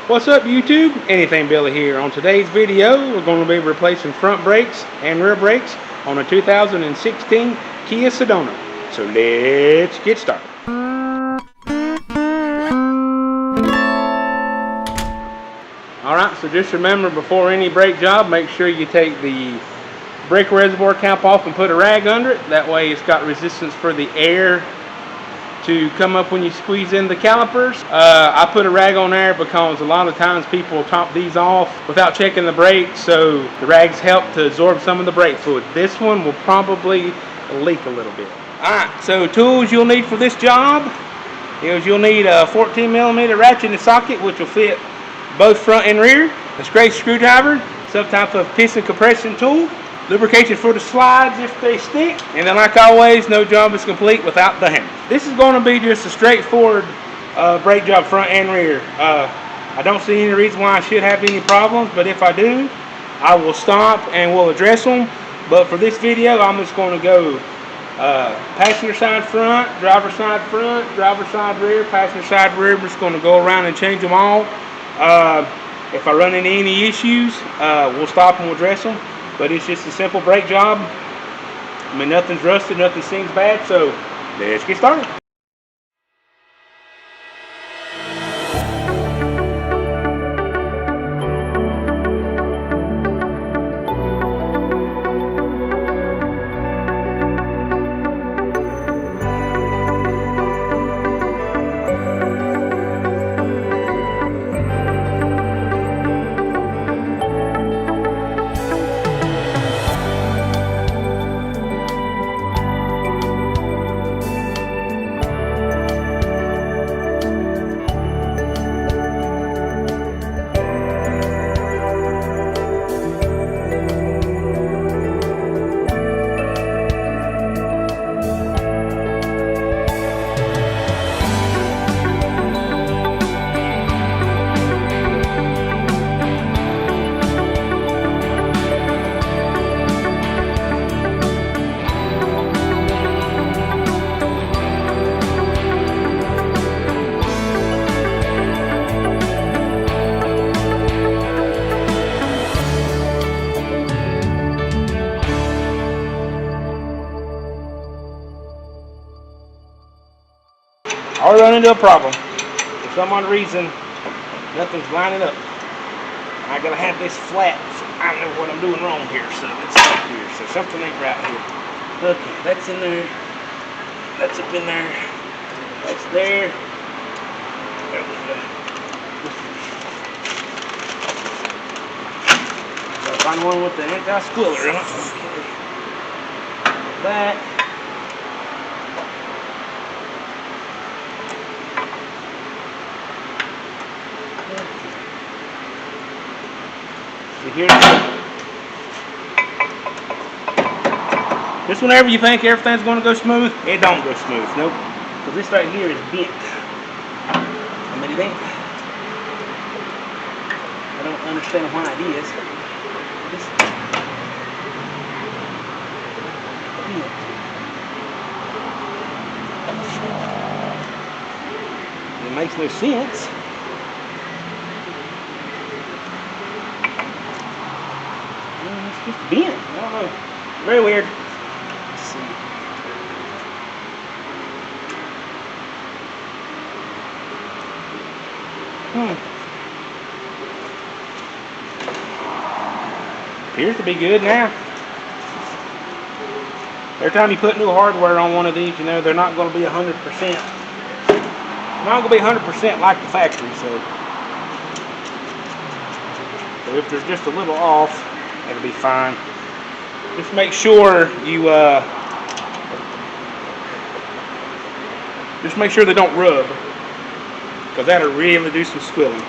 What's up YouTube? Anything Billy here. On today's video we're going to be replacing front brakes and rear brakes on a 2016 Kia Sedona. So let's get started. Alright, so just remember, before any brake job, make sure you take the brake reservoir cap off and put a rag under it. That way it's got resistance for the air to come up when you squeeze in the calipers. I put a rag on there because a lot of times people top these off without checking the brakes, so the rags help to absorb some of the brake fluid. This one will probably leak a little bit. Alright, so tools you'll need for this job is you'll need a 14mm ratchet and socket, which will fit both front and rear, a straight screwdriver, some type of piston compression tool, lubrication for the slides if they stick, and then like always, no job is complete without the hammer. This is going to be just a straightforward brake job front and rear. I don't see any reason why I should have any problems, but if I do, I will stop and we'll address them. But for this video, I'm just going to go passenger side front, driver side rear, passenger side rear. We're just going to go around and change them all. If I run into any issues, we'll stop and we'll address them. But it's just a simple brake job. I mean, nothing's rusted, nothing seems bad, so let's get started. I run into a problem. For some odd reason, nothing's lining up. I gotta have this flat, so I know what I'm doing wrong here. So let's see here. So something ain't right here. Okay, that's in there. That's up in there. That's there. There we go. Gotta find one with the anti-squiller in it. Okay. That. Here, just whenever you think everything's going to go smooth, it don't go smooth. Nope. Because this right here is bent. I mean, it ain't. I don't understand why it is. This bent. It makes no sense. It's just bent. I don't know. Very weird. Let's see. Appears to be good now. Every time you put new hardware on one of these, you know, they're not going to be 100%. Not going to be 100% like the factory, so if there's just a little off, it'll be fine. Just make sure you just make sure they don't rub, because that'll really do some squilling.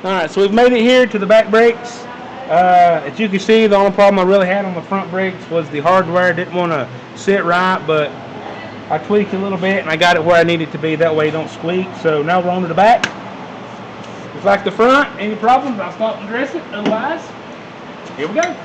Alright, so we've made it here to the back brakes. As you can see, the only problem I really had on the front brakes was the hardware didn't want to sit right, but I tweaked a little bit and I got it where I need it to be, that way it don't squeak. So now we're on to the back. Just like the front, any problems, I'll stop and dress it. Otherwise, here we go.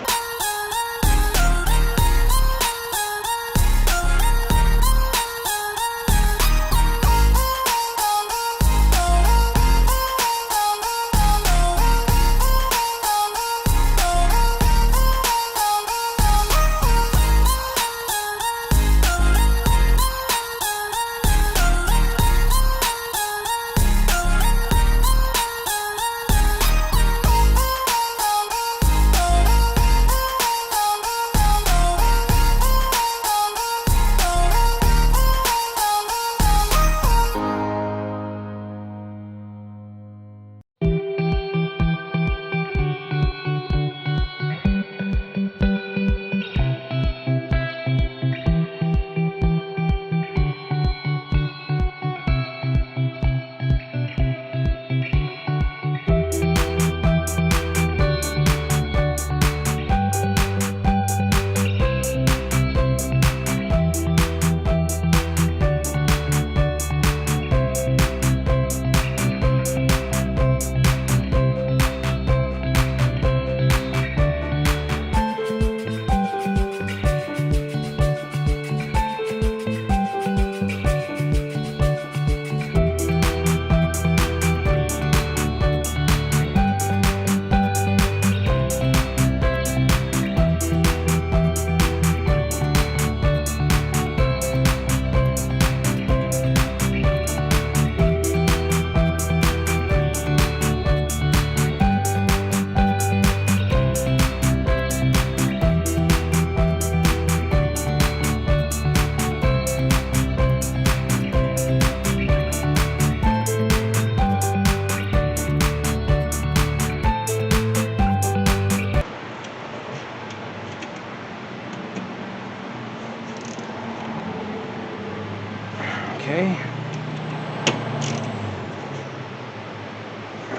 Okay.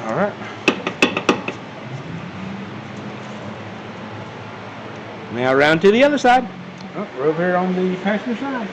All right. Now around to the other side. Oh, we're over here on the passenger side.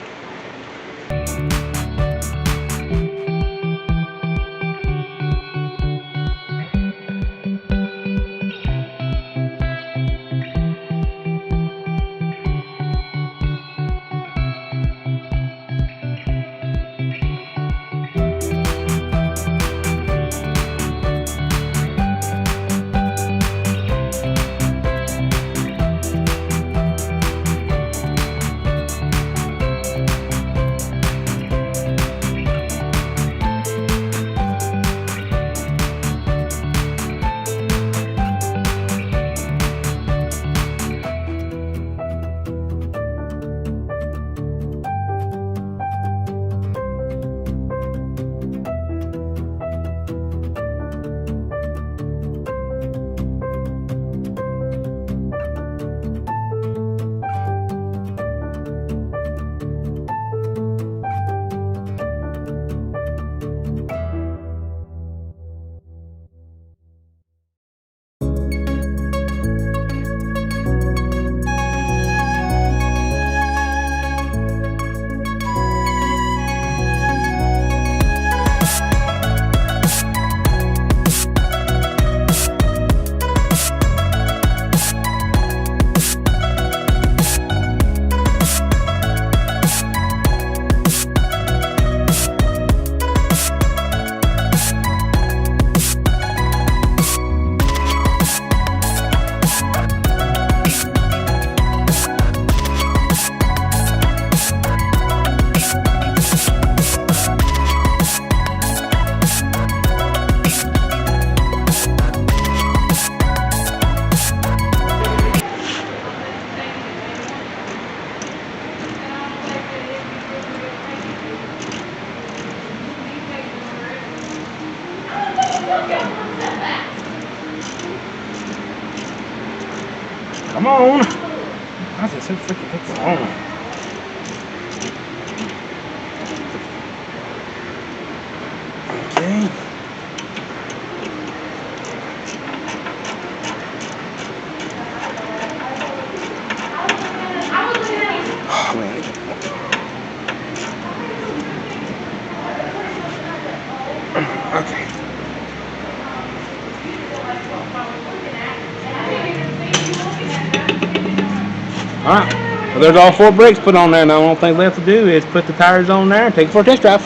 Come on. Why is it so freaking takes so long? Okay. Alright, well, there's all 4 brakes put on there. Now the only thing left to do is put the tires on there and take it for a test drive.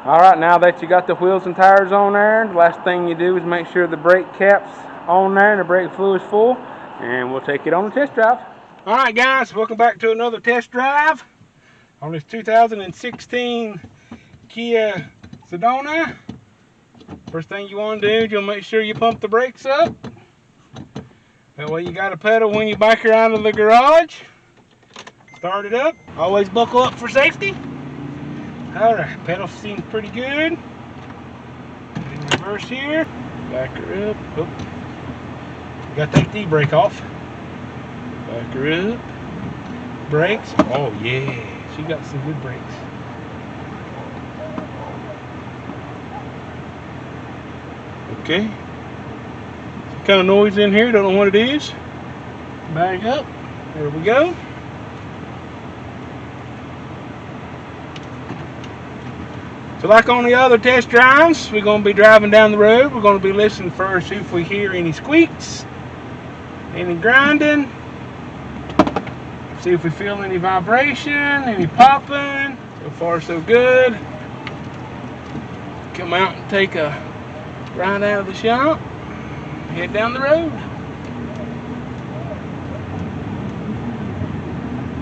Alright, now that you got the wheels and tires on there, the last thing you do is make sure the brake cap's on there and the brake fluid's full, and we'll take it on a test drive. Alright guys, welcome back to another test drive on this 2016 Kia Sedona. First thing you want to do is you'll make sure you pump the brakes up. That way you got a pedal when you back her out of the garage. Start it up. Always buckle up for safety. Alright, pedal seems pretty good. In reverse here. Back her up. Oh. You gotta take the brake off. Back her up. Brakes. Oh yeah, she got some good brakes. Okay. Some kind of noise in here, don't know what it is. Back up. There we go. So like on the other test drives, we're going to be driving down the road. We're going to be listening first, see if we hear any squeaks, any grinding, see if we feel any vibration, any popping. So far so good. Come out and take a ride out of the shop, head down the road.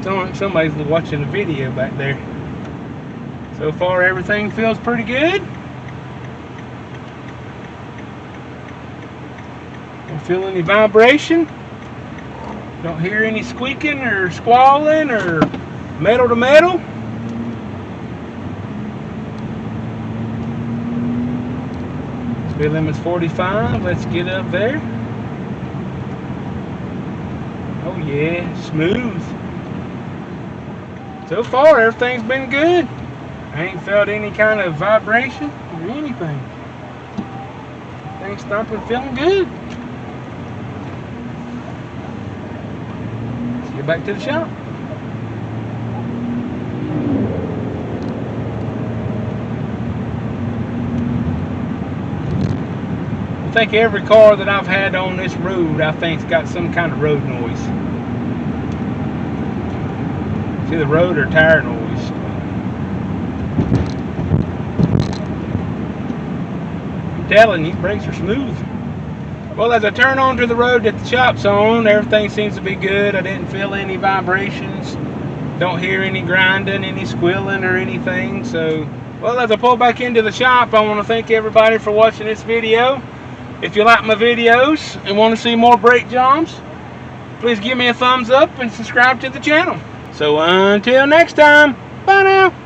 Sounds like somebody's watching a video back there. So far everything feels pretty good. Don't feel any vibration. Don't hear any squeaking or squalling or metal to metal. Speed limit's 45. Let's get up there. Oh yeah, smooth. So far everything's been good. I ain't felt any kind of vibration or anything. Things stopping, feeling good. Let's get back to the shop. I think every car that I've had on this road, I think's got some kind of road noise. It's either road or tire noise. I'm telling you, brakes are smooth. Well, as I turn onto the road that the shop's on, everything seems to be good. I didn't feel any vibrations. Don't hear any grinding, any squealing or anything. So, well, as I pull back into the shop, I want to thank everybody for watching this video. If you like my videos and want to see more brake jobs, please give me a thumbs up and subscribe to the channel. So until next time, bye now.